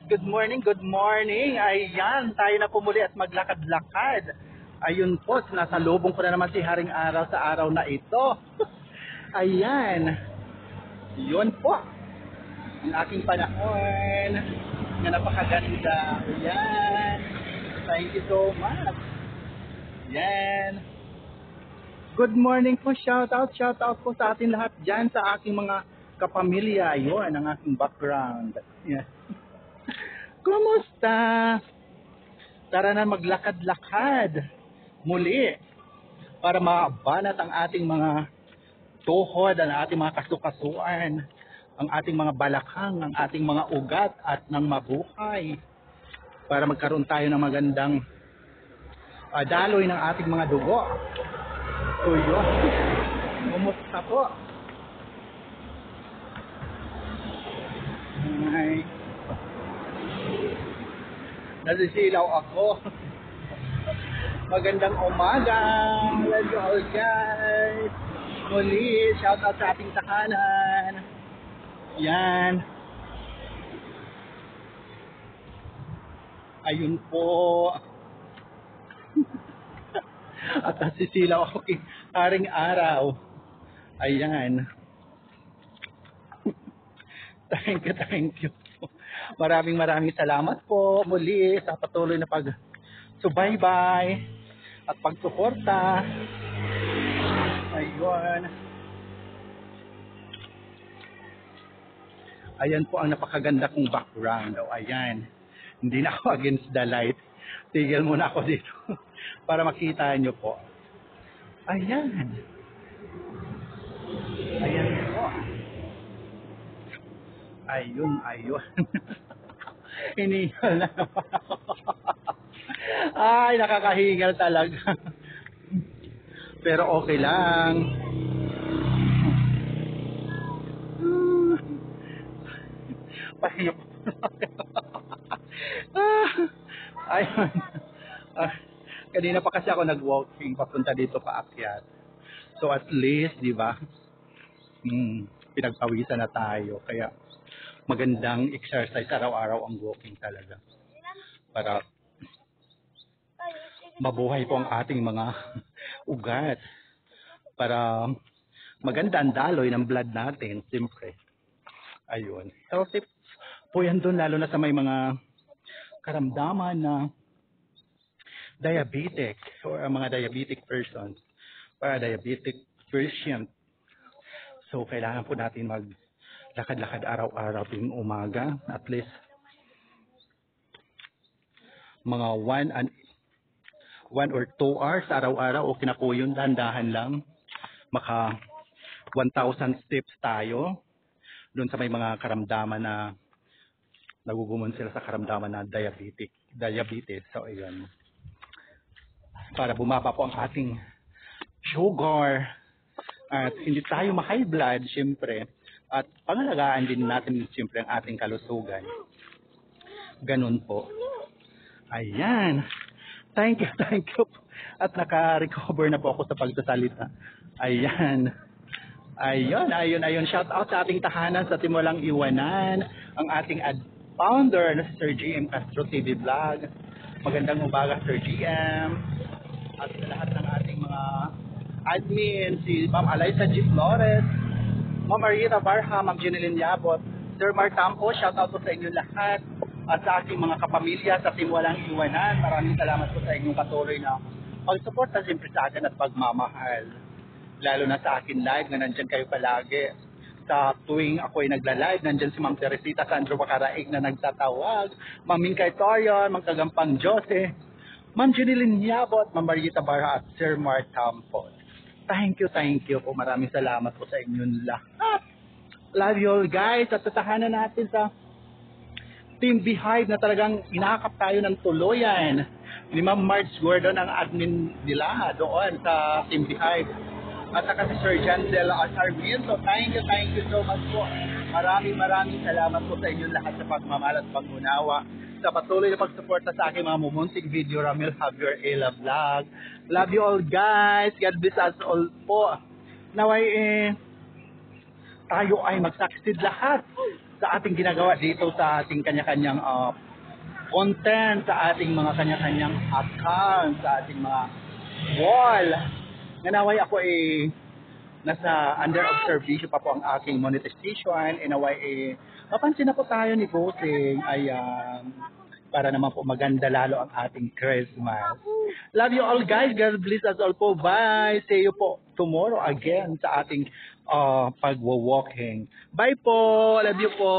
Good morning, good morning. Ayan, tayo na po muli at maglakad-lakad. Ayun po, nasalubong ko na naman si Haring Araw sa araw na ito. Ayan, yun po. Ang aking panahon na napakaganda. Ayan, thank you so much. Ayan. Good morning po, shout out po sa atin lahat dyan sa aking mga kapamilya. Ayun, ang aking background. Ayan. Kumusta? Tara na maglakad-lakad muli para mabanat ang ating mga tuhod, ang ating mga kasukasuan, ang ating mga balakang, ang ating mga ugat at ng mabuhay para magkaroon tayo ng magandang daloy ng ating mga dugo. So yun, kumusta po? Ay, nasisilaw ako. Magandang umaga. Let's go guys. Muli, shout out sa ating tahanan. Yan. Ayun po. At nasisilaw ako kay Haring Araw. Ayan. Thank you. Maraming salamat po muli sa patuloy na pag-subaybay at pagsuporta. Ayun. Ayan po ang napakaganda kong background. O, ayan. Hindi na ako against the light. Tigil muna ako dito para makita nyo po. Ayan. Ayan po. Ayun. Hinihingal na naman ako. Ay, nakakahingal talaga. Pero okay lang. Pahiyok. Ayun. Kanina pa kasi ako nag-walking papunta dito paakyat. So at least, di ba? Pinagpawisan na tayo. Kaya magandang exercise araw-araw ang walking talaga. Para mabuhay po ang ating mga ugat. Para maganda ang daloy ng blood natin, siyempre. Ayun. Healthy po yan doon, lalo na sa may mga karamdaman na diabetic or mga diabetic persons or diabetic patient. So, kailangan po natin maglakad-lakad araw-araw tuwing umaga. At least mga 1 or 2 hours araw-araw. Okay na po yun, dandahan lang. Maka 1,000 steps tayo doon sa may mga karamdaman na nagugumon sila sa karamdaman na diabetes. So, ayun. Para bumaba po ang ating sugar at hindi tayo ma-high blood, siyempre. At pangalagaan din natin, siyempre, ang ating kalusugan. Ganun po. Ayan. Thank you. At naka-recover na po ako sa pagsasalita. Ayan. Shout out sa ating tahanan sa Timulang Iwanan, ang ating founder na si Sir GM Castro TV Vlog. Magandang umaga, Sir GM. At sa lahat ng ating mga admin, si Ma'am Alaysa G. Flores, Ma'am Marita Barha, Ma'am Jeneline Yabot, Sir Mark Tampo, shout out po sa inyo lahat. At sa aking mga kapamilya sa Timulang Iwanan, maraming salamat po sa inyong patuloy na pag-support na siyempre sa akin at pagmamahal. Lalo na sa akin live na nandyan kayo palagi. Sa tuwing ako ay nagla-live, nandyan si Ma'am Teresita Sandro Bacaraig na nagtatawag, Ma'am Minkay Torion, Ma'am Kagampang Jose, Ma'am Jeneline Yabot, Ma'am Marita Barha at Sir Mark Campos. Thank you po. Maraming salamat po sa inyong lahat. Love you all guys. At tatahanan natin sa Team Beehive na talagang inakap tayo ng tuluyan. Ni Ma'am Marge Gordon ang admin nila doon sa Team Beehive. At saka si Sir Jancel Sarmiento. Thank you so much po. Maraming salamat po sa inyong lahat sa pagmamahal at pag-unawa. Sa patuloy na pagsuporta sa aking mga mumunting video, Ramil Javier Ela Vlog. Love you all guys. God bless us all po. Naway tayo ay mag-succeed lahat sa ating ginagawa dito sa ating kanya-kanyang content, sa ating mga kanya-kanyang account, sa ating mga wall. Nanaway ako nasa under observation pa po ang aking monetization. Inaway mapansin na po tayo ni Bossing. Ayan. Para naman po maganda lalo ang ating Christmas. Love you all guys. God bless us all po. Bye. See you po tomorrow again sa ating pagwa-walking. Bye po. Love you po.